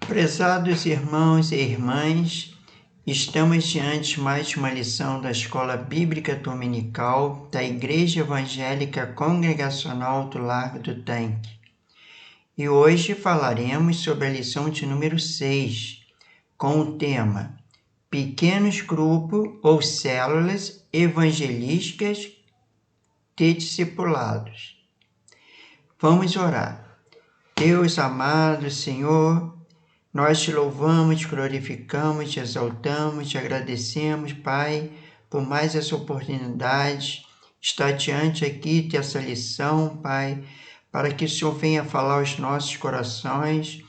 Prezados irmãos e irmãs, estamos diante de mais uma lição da Escola Bíblica Dominical da Igreja Evangélica Congregacional do Largo do Tanque. E hoje falaremos sobre a lição de número 6, com o tema Pequenos grupos ou células evangelísticas de discipulados. Vamos orar. Deus amado, Senhor, nós te louvamos, te glorificamos, te exaltamos, te agradecemos, Pai, por mais essa oportunidade, estar diante aqui dessa lição, Pai, para que o Senhor venha falar aos nossos corações,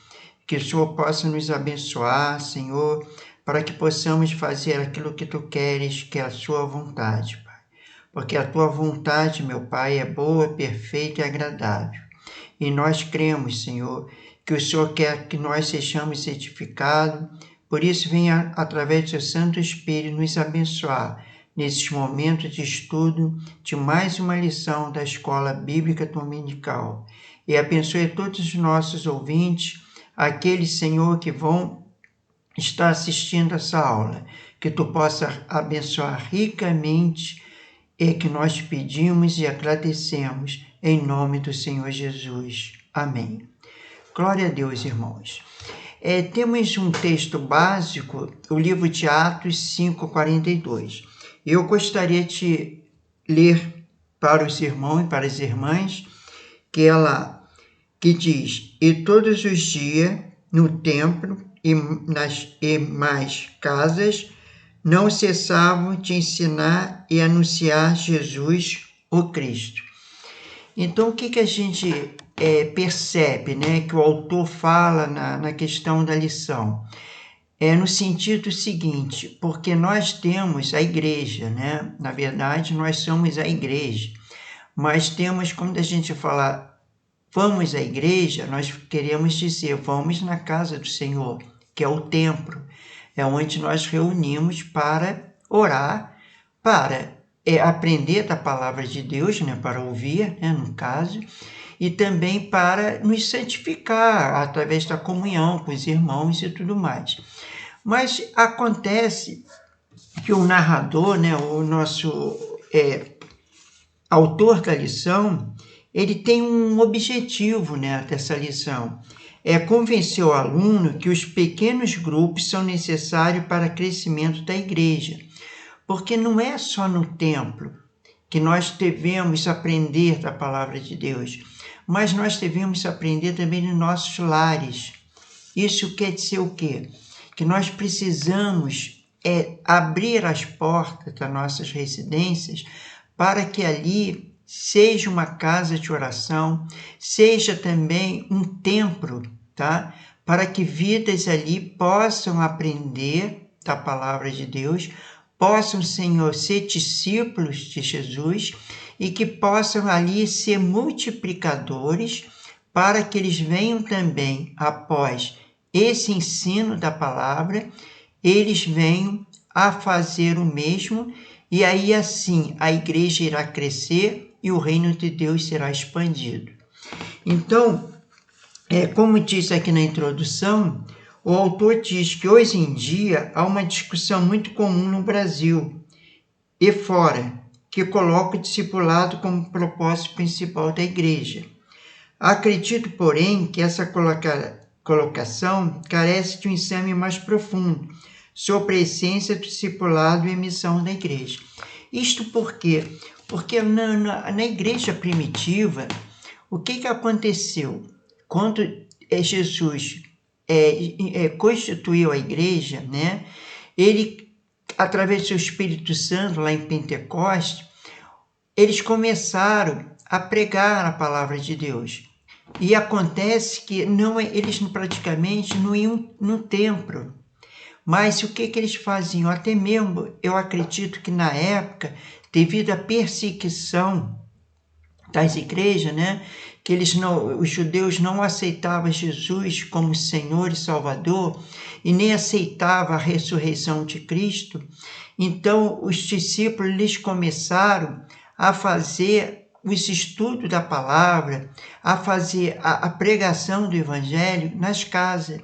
que o Senhor possa nos abençoar, Senhor, para que possamos fazer aquilo que Tu queres, que é a Sua vontade, Pai. Porque a Tua vontade, meu Pai, é boa, perfeita e agradável. E nós cremos, Senhor, que o Senhor quer que nós sejamos edificados, por isso venha, através do seu Santo Espírito, nos abençoar nesses momentos de estudo de mais uma lição da Escola Bíblica Dominical. E abençoe todos os nossos ouvintes, aqueles, Senhor, que vão estar assistindo essa aula, que Tu possa abençoar ricamente e que nós pedimos e agradecemos em nome do Senhor Jesus. Amém. Glória a Deus, irmãos. Temos um texto básico, o livro de Atos 5:42. Eu gostaria de ler para os irmãos e para as irmãs, que diz: E todos os dias, no templo e nas demais casas, não cessavam de ensinar e anunciar Jesus, o Cristo. Então, o que a gente percebe, né, que o autor fala na questão da lição? No sentido seguinte, porque nós temos a igreja, né? Na verdade, nós somos a igreja, mas temos, quando a gente fala vamos à igreja, nós queremos dizer vamos na casa do Senhor, que é o templo, é onde nós reunimos para orar, para aprender da palavra de Deus, né, para ouvir, né, no caso, e também para nos santificar através da comunhão com os irmãos e tudo mais. Mas acontece que o narrador, né, o nosso autor da lição, ele tem um objetivo, né, dessa lição. Convencer o aluno que os pequenos grupos são necessários para o crescimento da igreja. Porque não é só no templo que nós devemos aprender da palavra de Deus, mas nós devemos aprender também nos nossos lares. Isso quer dizer o quê? Que nós precisamos abrir as portas das nossas residências para que ali seja uma casa de oração, seja também um templo, tá? Para que vidas ali possam aprender da palavra de Deus, possam, Senhor, ser discípulos de Jesus e que possam ali ser multiplicadores para que eles venham também, após esse ensino da palavra, eles venham a fazer o mesmo e aí assim a igreja irá crescer e o reino de Deus será expandido. Então, como disse aqui na introdução, o autor diz que hoje em dia há uma discussão muito comum no Brasil e fora, que coloca o discipulado como propósito principal da igreja. Acredito, porém, que essa colocação carece de um exame mais profundo sobre a essência do discipulado e a missão da igreja. Isto por quê? Porque na igreja primitiva, o que aconteceu? Quando Jesus constituiu a igreja, né? Ele, através do seu Espírito Santo, lá em Pentecostes, eles começaram a pregar a palavra de Deus. E acontece que eles praticamente não iam no templo. Mas o que eles faziam? Até mesmo, eu acredito que na época, devido à perseguição das igrejas, né, que os judeus não aceitavam Jesus como Senhor e Salvador e nem aceitavam a ressurreição de Cristo, então os discípulos eles começaram a fazer esse estudo da palavra, a fazer a pregação do evangelho nas casas.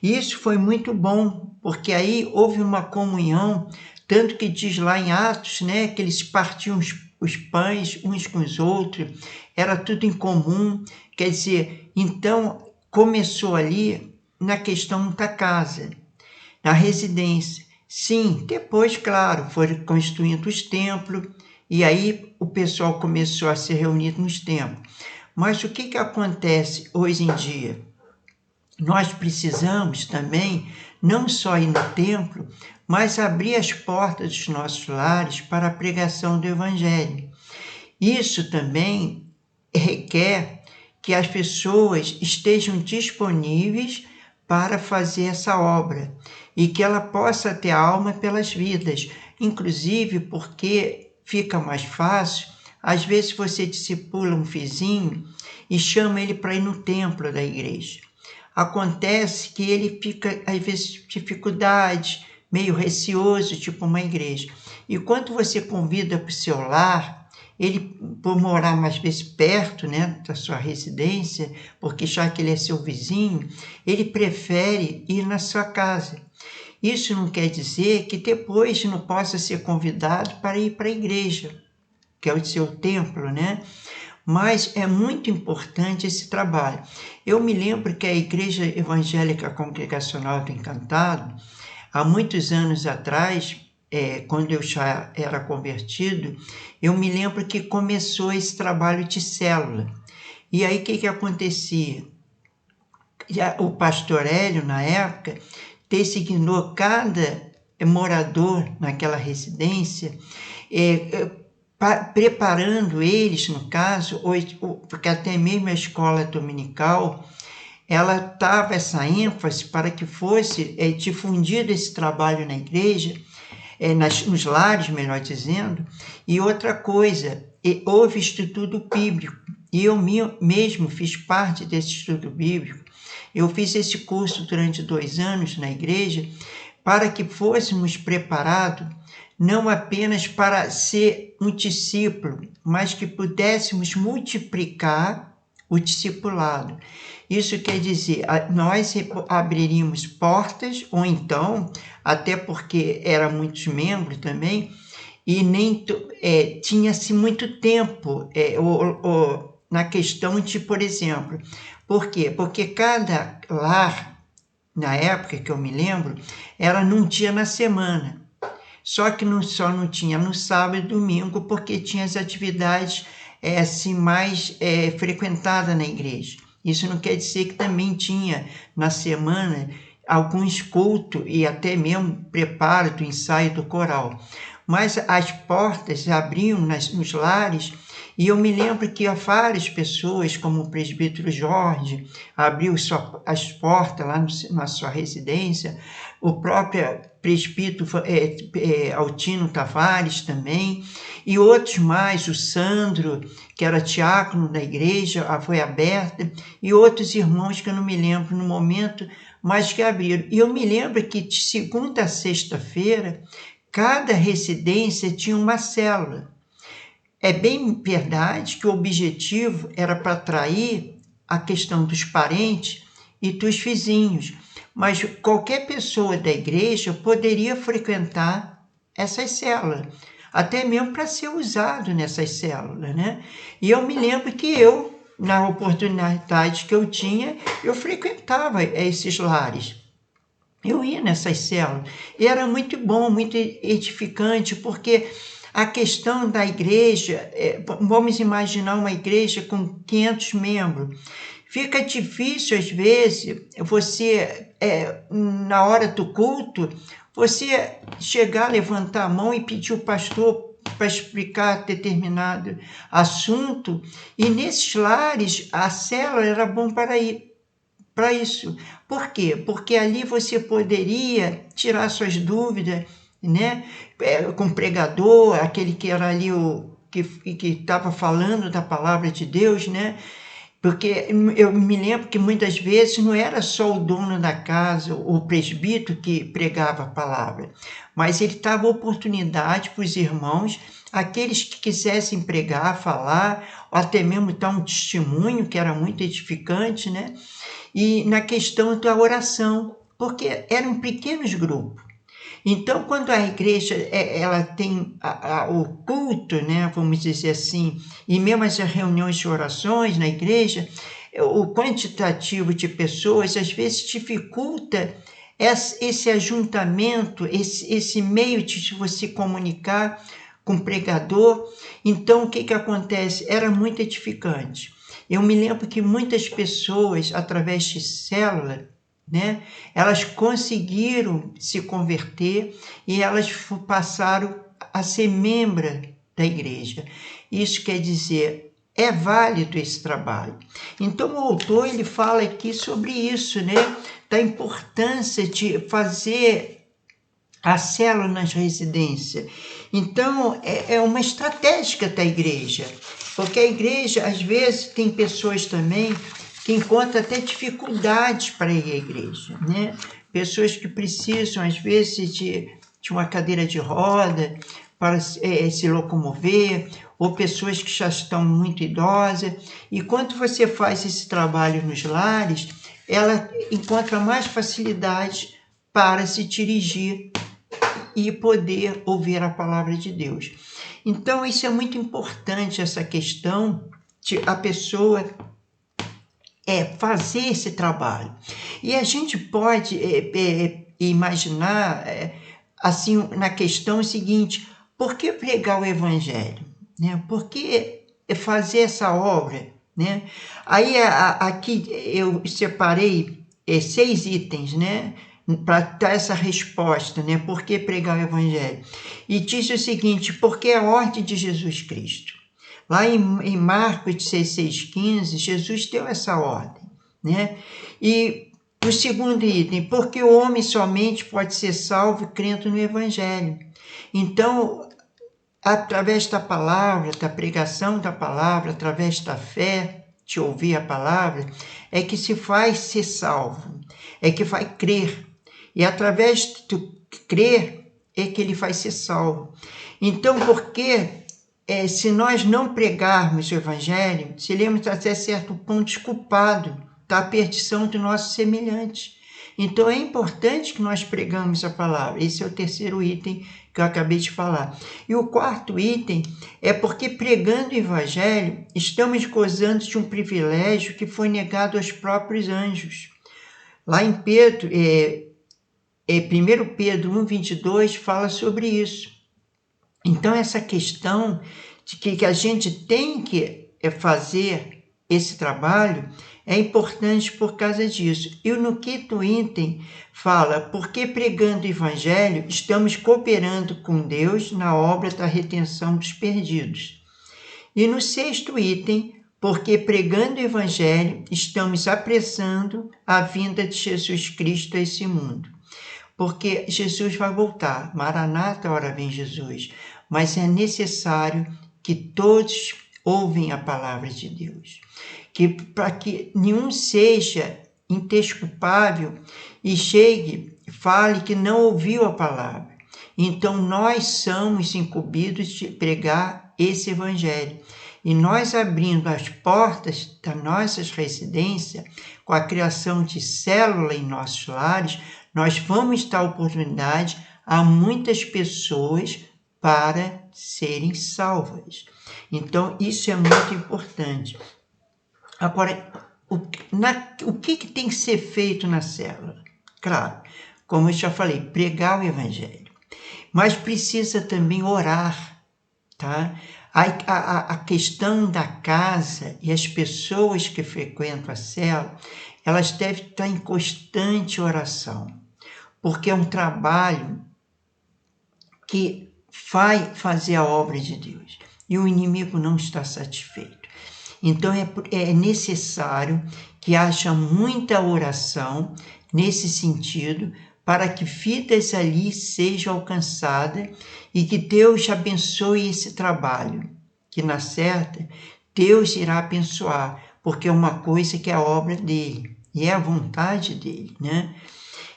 E isso foi muito bom, porque aí houve uma comunhão, tanto que diz lá em Atos, né, que eles partiam os pães uns com os outros, era tudo em comum. Quer dizer, então começou ali na questão da casa, na residência. Sim, depois, claro, foram construindo os templos, e aí o pessoal começou a se reunir nos templos. Mas o que acontece hoje em dia? Nós precisamos também, não só ir no templo, mas abrir as portas dos nossos lares para a pregação do Evangelho. Isso também requer que as pessoas estejam disponíveis para fazer essa obra e que ela possa ter alma pelas vidas, inclusive porque fica mais fácil. Às vezes você discipula um vizinho e chama ele para ir no templo da igreja. Acontece que ele fica, às vezes, dificuldade, meio receoso, tipo uma igreja. E quando você convida para o seu lar, ele, por morar mais vezes perto, né, da sua residência, porque já que ele é seu vizinho, ele prefere ir na sua casa. Isso não quer dizer que depois não possa ser convidado para ir para a igreja, que é o seu templo, né? Mas é muito importante esse trabalho. Eu me lembro que a Igreja Evangélica Congregacional do Encantado, há muitos anos atrás, quando eu já era convertido, eu me lembro que começou esse trabalho de célula. E aí o que acontecia? O pastor Hélio, na época, designou cada morador naquela residência, preparando eles, no caso, porque até mesmo a escola dominical, ela dava essa ênfase para que fosse difundido esse trabalho na igreja, nos lares, melhor dizendo. E outra coisa, houve estudo bíblico, e eu mesmo fiz parte desse estudo bíblico. Eu fiz esse curso durante 2 anos na igreja, para que fôssemos preparados não apenas para ser um discípulo, mas que pudéssemos multiplicar o discipulado. Isso quer dizer, nós abriríamos portas, ou então, até porque eram muitos membros também, e nem tinha-se muito tempo na questão de, por exemplo, por quê? Porque cada lar, na época que eu me lembro, era num dia na semana. Só que só não tinha no sábado e domingo, porque tinha as atividades assim, mais frequentadas na igreja. Isso não quer dizer que também tinha na semana alguns cultos e até mesmo preparo do ensaio do coral. Mas as portas abriam nos lares, e eu me lembro que várias pessoas, como o presbítero Jorge, abriu as portas lá na sua residência, o próprio presbítero Altino Tavares também, e outros mais, o Sandro, que era diácono da igreja, foi aberta, e outros irmãos que eu não me lembro no momento, mas que abriram. E eu me lembro que de segunda a sexta-feira, cada residência tinha uma célula. É bem verdade que o objetivo era para atrair a questão dos parentes e dos vizinhos, mas qualquer pessoa da igreja poderia frequentar essas células, até mesmo para ser usado nessas células, né? E eu me lembro que eu, na oportunidade que eu tinha, eu frequentava esses lares. Eu ia nessas células e era muito bom, muito edificante, porque a questão da igreja, vamos imaginar uma igreja com 500 membros, fica difícil às vezes você, na hora do culto, você chegar, levantar a mão e pedir o pastor para explicar determinado assunto, e nesses lares a célula era bom para isso. Por quê? Porque ali você poderia tirar suas dúvidas, né? Com o pregador, aquele que era ali que estava falando da palavra de Deus, né? Porque eu me lembro que muitas vezes não era só o dono da casa, o presbítero que pregava a palavra, mas ele dava oportunidade para os irmãos, aqueles que quisessem pregar, falar, ou até mesmo dar um testemunho, que era muito edificante, né? E na questão da oração, porque eram pequenos grupos. Então, quando a igreja ela tem o culto, né, vamos dizer assim, e mesmo as reuniões de orações na igreja, o quantitativo de pessoas às vezes dificulta esse ajuntamento, esse meio de você comunicar com o pregador. Então, o que acontece? Era muito edificante. Eu me lembro que muitas pessoas, através de célula, né, elas conseguiram se converter e elas passaram a ser membro da igreja. Isso quer dizer, é válido esse trabalho. Então o autor ele fala aqui sobre isso, né, da importância de fazer a célula nas residências. Então é uma estratégia da igreja, porque a igreja às vezes tem pessoas também que encontra até dificuldades para ir à igreja, né? Pessoas que precisam, às vezes, de uma cadeira de roda para se locomover, ou pessoas que já estão muito idosas. E quando você faz esse trabalho nos lares, ela encontra mais facilidade para se dirigir e poder ouvir a palavra de Deus. Então, isso é muito importante, essa questão de a pessoa fazer esse trabalho. E a gente pode imaginar, assim, na questão seguinte, por que pregar o evangelho? Né? Por que fazer essa obra? Né? Aí, aqui eu separei 6 itens, né? Para dar essa resposta, né? Por que pregar o evangelho? E diz o seguinte, porque é a ordem de Jesus Cristo. Lá em Marcos 16:15, Jesus deu essa ordem, né? E o segundo item, porque o homem somente pode ser salvo crendo no Evangelho. Então, através da palavra, da pregação da palavra, através da fé, de ouvir a palavra, é que se faz ser salvo, é que vai crer. E através do crer, é que ele vai ser salvo. Então, porque se nós não pregarmos o Evangelho, seremos até certo ponto desculpados da perdição do nosso semelhante. Então é importante que nós pregamos a palavra. Esse é o terceiro item que eu acabei de falar. E o quarto item é porque pregando o Evangelho, estamos gozando de um privilégio que foi negado aos próprios anjos. Lá em Pedro, 1 Pedro 1:22 fala sobre isso. Então, essa questão de que a gente tem que fazer esse trabalho é importante por causa disso. E no quinto item fala, porque pregando o Evangelho, estamos cooperando com Deus na obra da redenção dos perdidos. E no sexto item, porque pregando o Evangelho, estamos apressando a vinda de Jesus Cristo a esse mundo. Porque Jesus vai voltar. Maranata, ora vem Jesus. Mas é necessário que todos ouvem a palavra de Deus. Para que nenhum seja indesculpável e fale que não ouviu a palavra. Então nós somos incumbidos de pregar esse evangelho. E nós abrindo as portas das nossas residências, com a criação de célula em nossos lares, nós vamos dar oportunidade a muitas pessoas para serem salvas. Então, isso é muito importante. Agora, o que tem que ser feito na célula? Claro, como eu já falei, pregar o evangelho. Mas precisa também orar, tá? A questão da casa e as pessoas que frequentam a célula, elas devem estar em constante oração, porque é um trabalho que vai fazer a obra de Deus e o inimigo não está satisfeito. Então é necessário que haja muita oração nesse sentido para que vidas ali sejam alcançadas e que Deus abençoe esse trabalho, que na certa Deus irá abençoar, porque é uma coisa que é a obra dele, e é a vontade dele, né?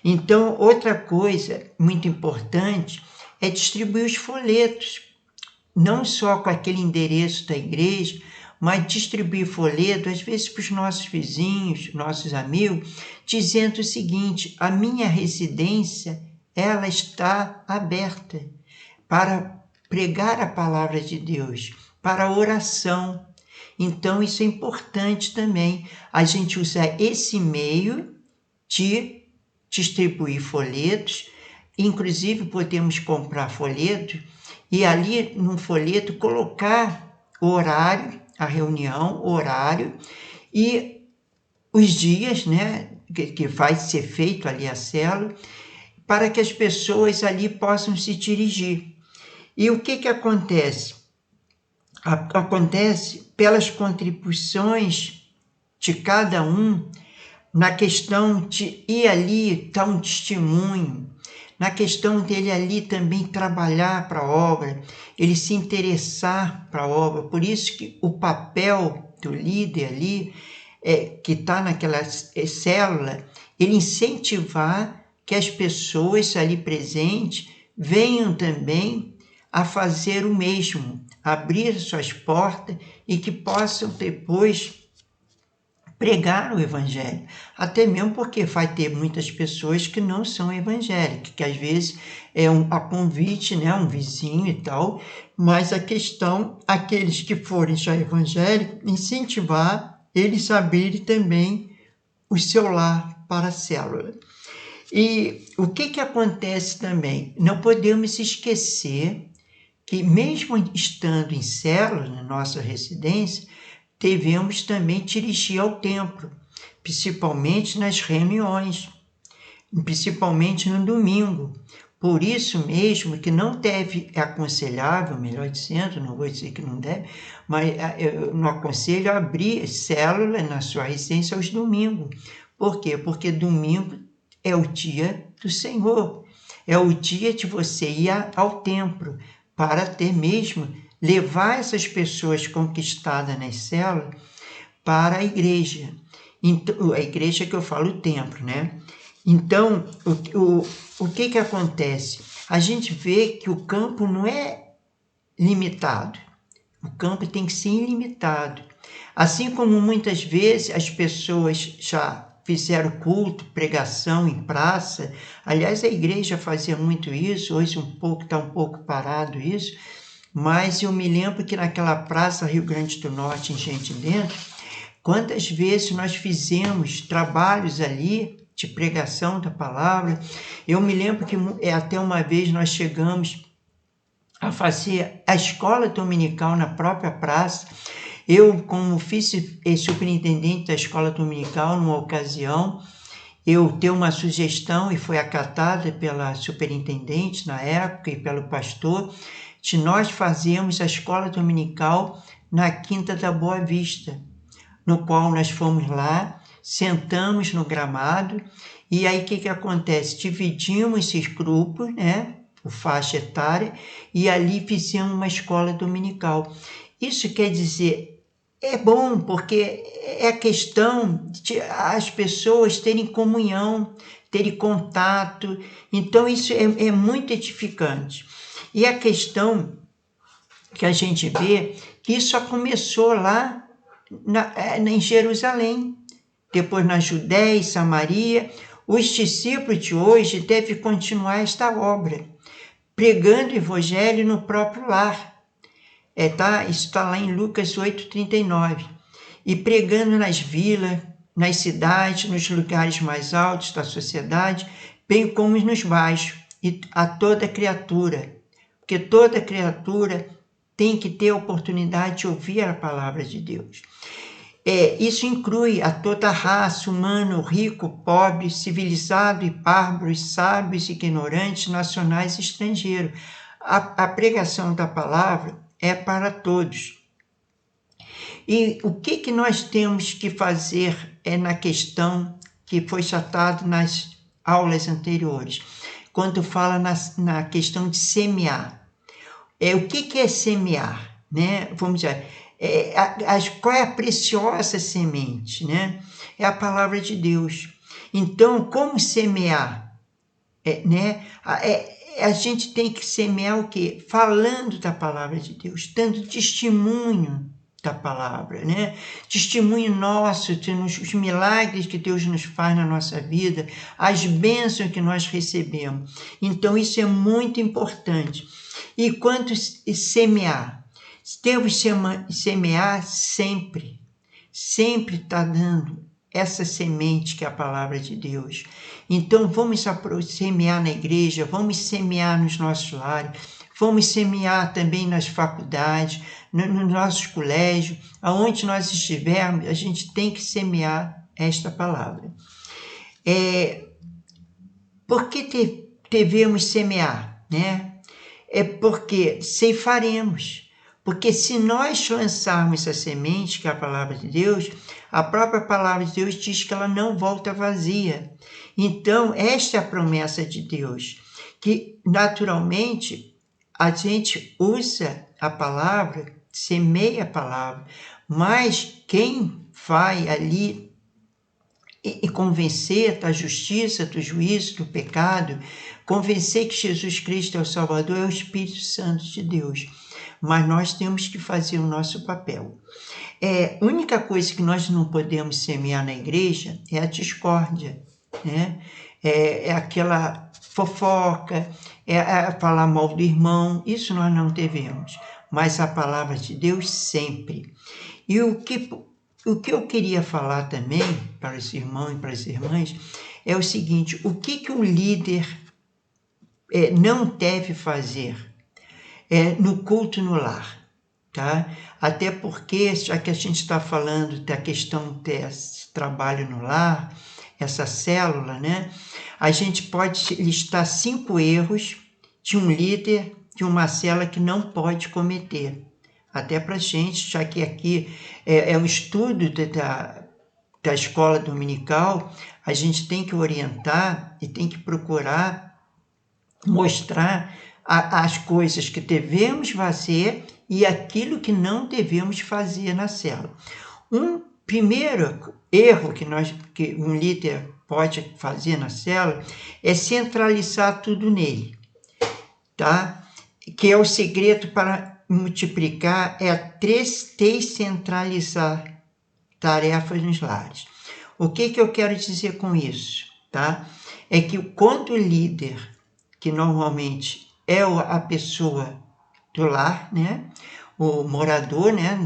Então, outra coisa muito importante é distribuir os folhetos, não só com aquele endereço da igreja, mas distribuir folheto, às vezes para os nossos vizinhos, nossos amigos, dizendo o seguinte: a minha residência, ela está aberta para pregar a palavra de Deus, para a oração. Então, isso é importante também, a gente usar esse meio de distribuir folhetos. Inclusive, podemos comprar folhetos e ali no folheto colocar o horário, a reunião, o horário e os dias, né, que vai ser feito ali a célula, para que as pessoas ali possam se dirigir. E o que acontece? Acontece pelas contribuições de cada um, na questão de ir ali dar um testemunho, na questão dele ali também trabalhar para a obra, ele se interessar para a obra. Por isso que o papel do líder ali, que está naquela célula, ele incentivar que as pessoas ali presentes venham também a fazer o mesmo, abrir suas portas e que possam depois pregar o evangelho, até mesmo porque vai ter muitas pessoas que não são evangélicas, que às vezes é a convite, né, um vizinho e tal, mas a questão, aqueles que forem já evangélicos, incentivar eles a abrirem também o seu lar para a célula. E o que acontece também? Não podemos esquecer que mesmo estando em célula, na nossa residência, devemos também dirigir ao templo, principalmente nas reuniões, principalmente no domingo. Por isso mesmo que não deve, é aconselhável, melhor dizendo, não vou dizer que não deve, mas eu não aconselho a abrir célula na sua residência aos domingos. Por quê? Porque domingo é o dia do Senhor, é o dia de você ir ao templo, para ter mesmo levar essas pessoas conquistadas nas células para a igreja. Então, a igreja que eu falo, o templo, né? Então, o que acontece? A gente vê que o campo não é limitado. O campo tem que ser ilimitado. Assim como muitas vezes as pessoas já fizeram culto, pregação em praça. Aliás, a igreja fazia muito isso, hoje está um pouco parado isso, mas eu me lembro que naquela praça Rio Grande do Norte, em Gente Dentro, quantas vezes nós fizemos trabalhos ali de pregação da palavra. Eu me lembro que até uma vez nós chegamos a fazer a escola dominical na própria praça. Eu, como vice-superintendente da escola dominical, numa ocasião, eu dei uma sugestão e foi acatada pela superintendente na época e pelo pastor, de nós fazermos a escola dominical na Quinta da Boa Vista, no qual nós fomos lá, sentamos no gramado, e aí o que acontece? Dividimos esses grupos, né, por faixa etária, e ali fizemos uma escola dominical. Isso quer dizer, é bom, porque é a questão de as pessoas terem comunhão, terem contato, então isso é muito edificante. E a questão que a gente vê, que isso só começou lá em Jerusalém, depois na Judéia e Samaria. Os discípulos de hoje devem continuar esta obra, pregando o evangelho no próprio lar. Isso está lá em Lucas 8,39. E pregando nas vilas, nas cidades, nos lugares mais altos da sociedade, bem como nos baixos, e a toda criatura. Porque toda criatura tem que ter a oportunidade de ouvir a palavra de Deus. Isso inclui a toda raça humana, rico, pobre, civilizado e bárbaro, sábios, ignorantes, nacionais e estrangeiros. A pregação da palavra é para todos. E o que nós temos que fazer na questão que foi tratado nas aulas anteriores, quando fala na questão de semear. O que é semear? Né? Vamos dizer, qual é a preciosa semente, né? É a palavra de Deus. Então, como semear? Né? A gente tem que semear o quê? Falando da palavra de Deus, dando testemunho da palavra, né? Testemunho nosso, os milagres que Deus nos faz na nossa vida, as bênçãos que nós recebemos. Então, isso é muito importante. E quanto semear? Temos que semear sempre. Sempre está dando essa semente que é a palavra de Deus. Então, vamos semear na igreja, vamos semear nos nossos lares, vamos semear também nas faculdades, nos nossos colégios, aonde nós estivermos, a gente tem que semear esta palavra. Por que devemos semear? Né? É porque ceifaremos. Porque se nós lançarmos essa semente, que é a palavra de Deus, a própria palavra de Deus diz que ela não volta vazia. Então, esta é a promessa de Deus, que naturalmente a gente usa a palavra, semeia a palavra, mas quem vai ali e convencer da justiça, do juízo, do pecado, convencer que Jesus Cristo é o Salvador, é o Espírito Santo de Deus. Mas nós temos que fazer o nosso papel. A única coisa que nós não podemos semear na igreja é a discórdia, né? É aquela fofoca, falar mal do irmão, isso nós não devemos. Mas a palavra de Deus sempre. E o que eu queria falar também para os irmãos e para as irmãs é o seguinte: o que um líder não deve fazer no culto no lar, tá? Até porque, já que a gente está falando da questão desse trabalho no lar, essa célula, né? A gente pode listar 5 erros de um líder de uma célula que não pode cometer. Até para a gente, já que aqui é um estudo da escola dominical, a gente tem que orientar e tem que procurar mostrar as coisas que devemos fazer e aquilo que não devemos fazer na célula. Um primeiro erro que um líder pode fazer na célula é centralizar tudo nele, tá? Que é o segredo para multiplicar, descentralizar tarefas nos lares. O que eu quero dizer com isso, tá? É que quando o líder, que normalmente é a pessoa do lar, né? O morador, né?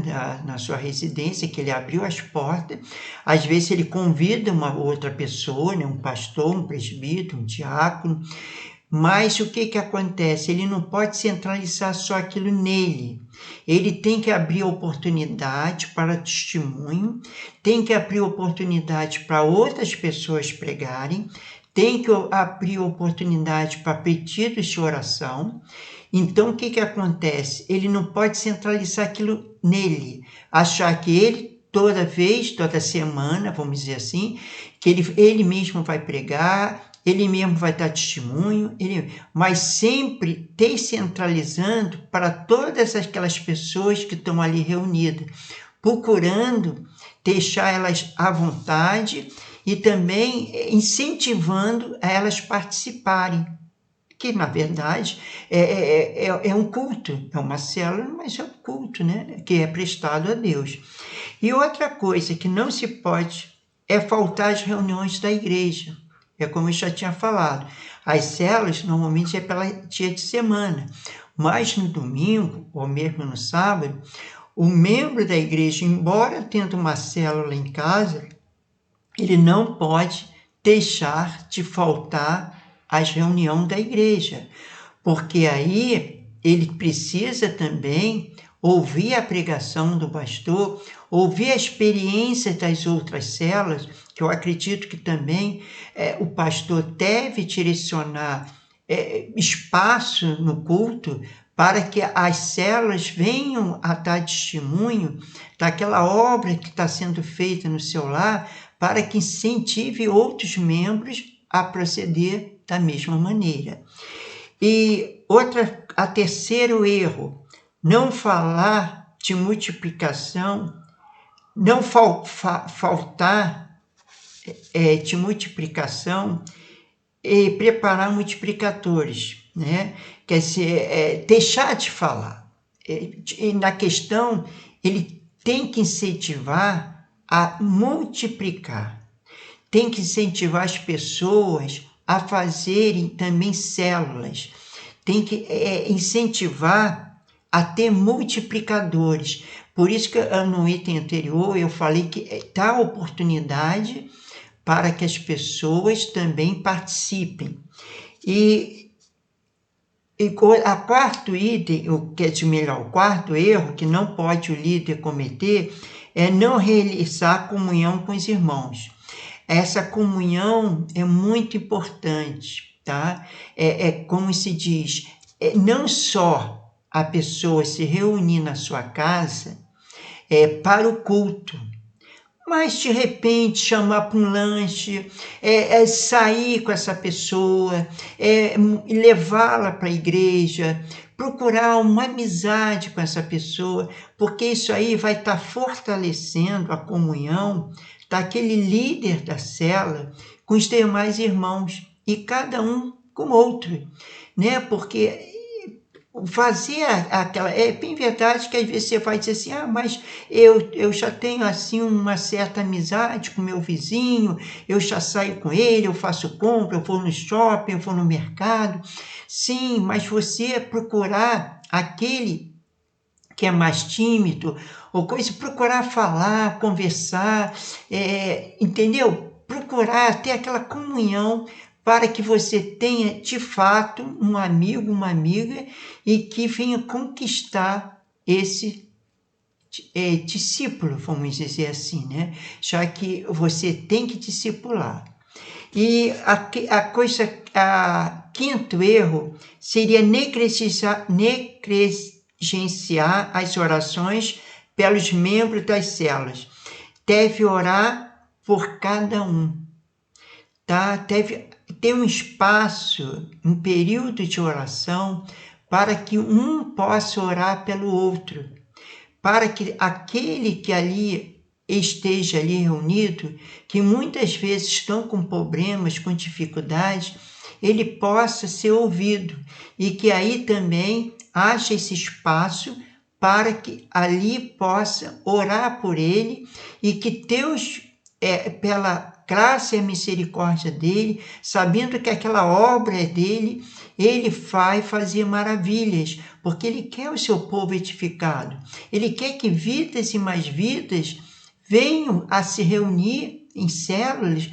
Na sua residência, que ele abriu as portas, às vezes ele convida uma outra pessoa, né? Um pastor, um presbítero, um diácono, mas o que acontece? Ele não pode centralizar só aquilo nele. Ele tem que abrir oportunidade para testemunho, tem que abrir oportunidade para outras pessoas pregarem, tem que abrir oportunidade para pedidos de oração. Então, o que acontece? Ele não pode centralizar aquilo nele, achar que ele, toda semana, vamos dizer assim, que ele mesmo vai pregar, ele mesmo vai dar testemunho, mas sempre descentralizando para todas aquelas pessoas que estão ali reunidas, procurando deixar elas à vontade e também incentivando a elas participarem, que na verdade é um culto, é uma célula, mas é um culto, né? Que é prestado a Deus. E outra coisa que não se pode é faltar às reuniões da igreja. É como eu já tinha falado, as células normalmente é pela dia de semana, mas no domingo, ou mesmo no sábado, o membro da igreja, embora tendo uma célula em casa, ele não pode deixar de faltar às reuniões da igreja, porque aí ele precisa também ouvir a pregação do pastor, ouvir a experiência das outras células, que eu acredito que também o pastor deve direcionar espaço no culto para que as células venham a dar testemunho daquela obra que está sendo feita no seu lar, para que incentive outros membros a proceder da mesma maneira. E terceiro erro, não falar de multiplicação, não faltar de multiplicação e preparar multiplicadores, né? Quer dizer, deixar de falar. E na questão, ele tem que incentivar a multiplicar, tem que incentivar as pessoas a fazerem também células, tem que incentivar a ter multiplicadores. Por isso que no item anterior eu falei que dá oportunidade para que as pessoas também participem. E a quarto item, o quarto erro que não pode o líder cometer é não realizar comunhão com os irmãos. Essa comunhão é muito importante, tá? Como se diz, não só a pessoa se reunir na sua casa para o culto, mas de repente chamar para um lanche, sair com essa pessoa, levá-la para a igreja, procurar uma amizade com essa pessoa, porque isso aí vai estar fortalecendo a comunhão daquele líder da célula com os demais irmãos, e cada um com o outro, né? Porque fazer aquela... É bem verdade que às vezes você vai dizer assim, mas eu já tenho assim uma certa amizade com meu vizinho, eu já saio com ele, eu faço compra, eu vou no shopping, eu vou no mercado. Sim, mas você procurar aquele que é mais tímido, ou coisa, procurar falar, conversar, entendeu? Procurar ter aquela comunhão para que você tenha, de fato, um amigo, uma amiga, e que venha conquistar esse discípulo, vamos dizer assim, né? Já que você tem que discipular. E quinto erro seria negligenciar as orações pelos membros das células. Deve orar por cada um, tá? Deve ter um espaço, um período de oração para que um possa orar pelo outro, para que aquele que ali esteja ali reunido, que muitas vezes estão com problemas, com dificuldades, ele possa ser ouvido, e que aí também haja esse espaço para que ali possa orar por ele, e que Deus, pela graça e a misericórdia dele, sabendo que aquela obra é dele, ele vai fazer maravilhas, porque ele quer o seu povo edificado. Ele quer que vidas e mais vidas venham a se reunir em células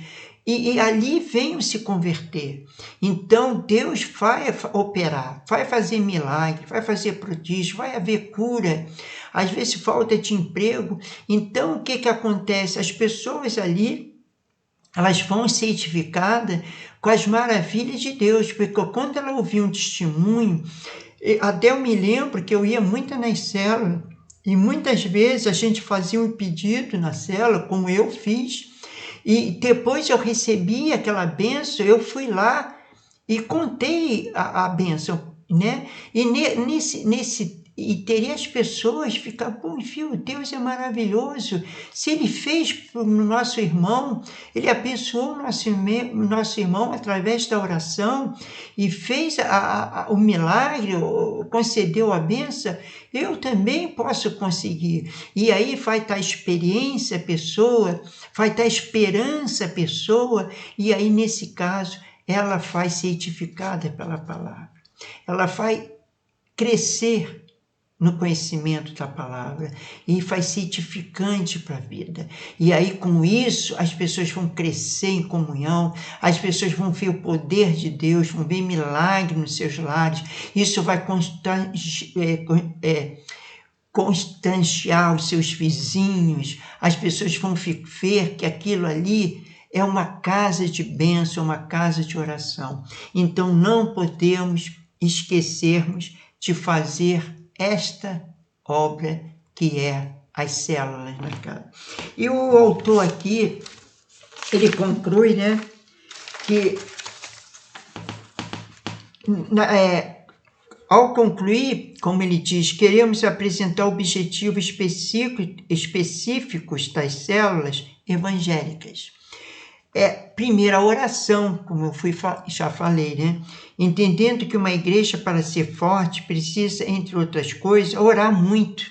e ali venham se converter. Então Deus vai operar, vai fazer milagre, vai fazer prodígio, vai haver cura. Às vezes falta de emprego. Então o que acontece? As pessoas ali, elas vão ser edificadas com as maravilhas de Deus, porque quando ela ouvir um testemunho, até eu me lembro que eu ia muito nas células, e muitas vezes a gente fazia um pedido na célula, como eu fiz, e depois eu recebi aquela bênção, eu fui lá e contei a bênção, né? E teria as pessoas ficar, filho, Deus é maravilhoso. Se ele fez para o nosso irmão, ele abençoou o nosso irmão através da oração e fez o milagre, concedeu a bênção, eu também posso conseguir. E aí vai estar experiência a pessoa, vai estar esperança a pessoa, e aí nesse caso ela vai ser edificada pela palavra. Ela vai crescer no conhecimento da palavra e vai ser edificante para a vida. E aí com isso as pessoas vão crescer em comunhão, as pessoas vão ver o poder de Deus, vão ver milagre nos seus lares. Isso vai constanciar os seus vizinhos, as pessoas vão ver que aquilo ali é uma casa de bênção, uma casa de oração. Então não podemos esquecermos de fazer esta obra que é as células na casa. E o autor aqui, ele conclui, né, que Ao concluir, como ele diz, queremos apresentar objetivos específicos das células evangélicas. Primeiro, a oração, como eu já falei, né? Entendendo que uma igreja, para ser forte, precisa, entre outras coisas, orar muito,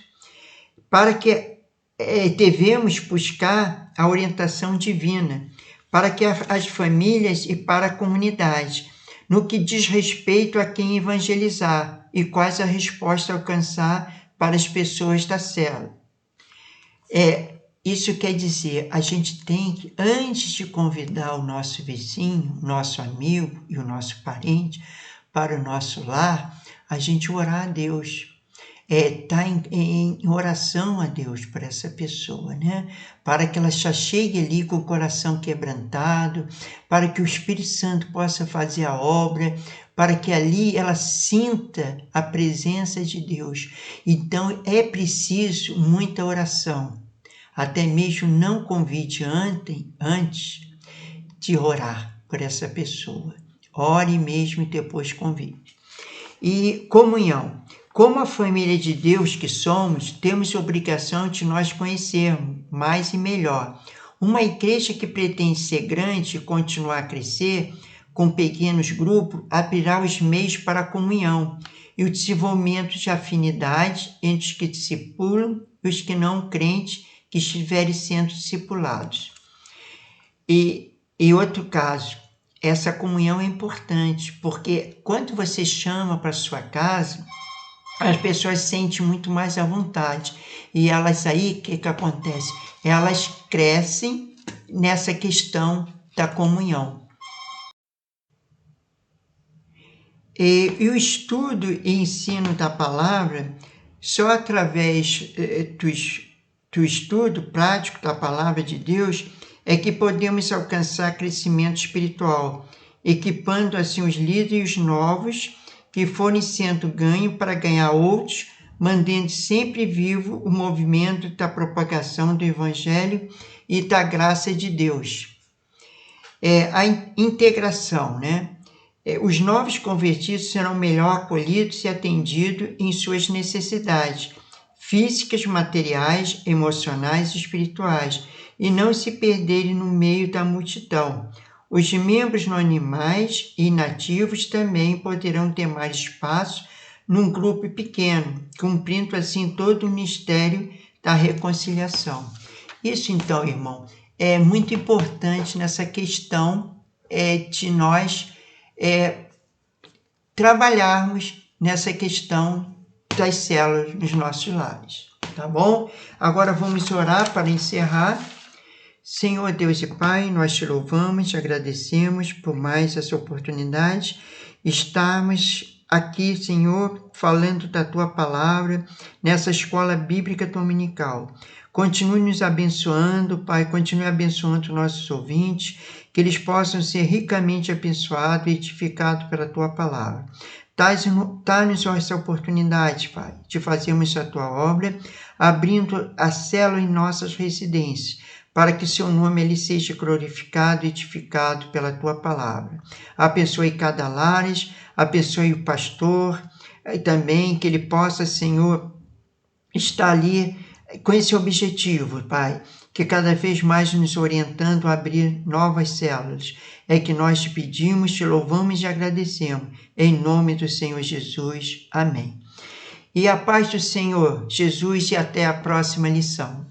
para que devemos buscar a orientação divina, para que as famílias e para a comunidade, no que diz respeito a quem evangelizar e quais a resposta a alcançar para as pessoas da célula. Isso quer dizer, a gente tem que, antes de convidar o nosso vizinho, nosso amigo e o nosso parente para o nosso lar, a gente orar a Deus. Tá em oração a Deus para essa pessoa, né? Para que ela já chegue ali com o coração quebrantado, para que o Espírito Santo possa fazer a obra, para que ali ela sinta a presença de Deus. Então é preciso muita oração. Até mesmo não convide antes de orar por essa pessoa. Ore mesmo e depois convide. E comunhão. Como a família de Deus que somos, temos a obrigação de nós conhecermos mais e melhor. Uma igreja que pretende ser grande e continuar a crescer, com pequenos grupos, abrirá os meios para a comunhão e o desenvolvimento de afinidade entre os que discipulam e os que não crentes que estiverem sendo discipulados. E outro caso, essa comunhão é importante, porque quando você chama para sua casa, as pessoas se sentem muito mais à vontade. E elas aí, o que acontece? Elas crescem nessa questão da comunhão. E o estudo e ensino da palavra, só através do estudo prático da palavra de Deus, é que podemos alcançar crescimento espiritual, equipando assim os líderes novos que forem sendo ganhos para ganhar outros, mantendo sempre vivo o movimento da propagação do Evangelho e da graça de Deus. A integração, né? Os novos convertidos serão melhor acolhidos e atendidos em suas necessidades físicas, materiais, emocionais e espirituais, e não se perderem no meio da multidão. Os membros não animais e inativos também poderão ter mais espaço num grupo pequeno, cumprindo assim todo o mistério da reconciliação. Isso então, irmão, é muito importante nessa questão de nós trabalharmos nessa questão das células nos nossos lares, tá bom? Agora vamos orar para encerrar. Senhor Deus e Pai, nós te louvamos, te agradecemos por mais essa oportunidade, estarmos aqui, Senhor, falando da Tua Palavra, nessa escola bíblica dominical. Continue nos abençoando, Pai, continue abençoando os nossos ouvintes, que eles possam ser ricamente abençoados e edificados pela Tua Palavra. Dá-nos essa oportunidade, Pai, de fazermos a Tua obra, abrindo a célula em nossas residências, para que seu nome ele seja glorificado e edificado pela Tua Palavra. Abençoe cada lares, abençoe o pastor, e também que ele possa, Senhor, estar ali com esse objetivo, Pai, que cada vez mais nos orientando a abrir novas células. É que nós te pedimos, te louvamos e agradecemos. Em nome do Senhor Jesus. Amém. E a paz do Senhor Jesus e até a próxima lição.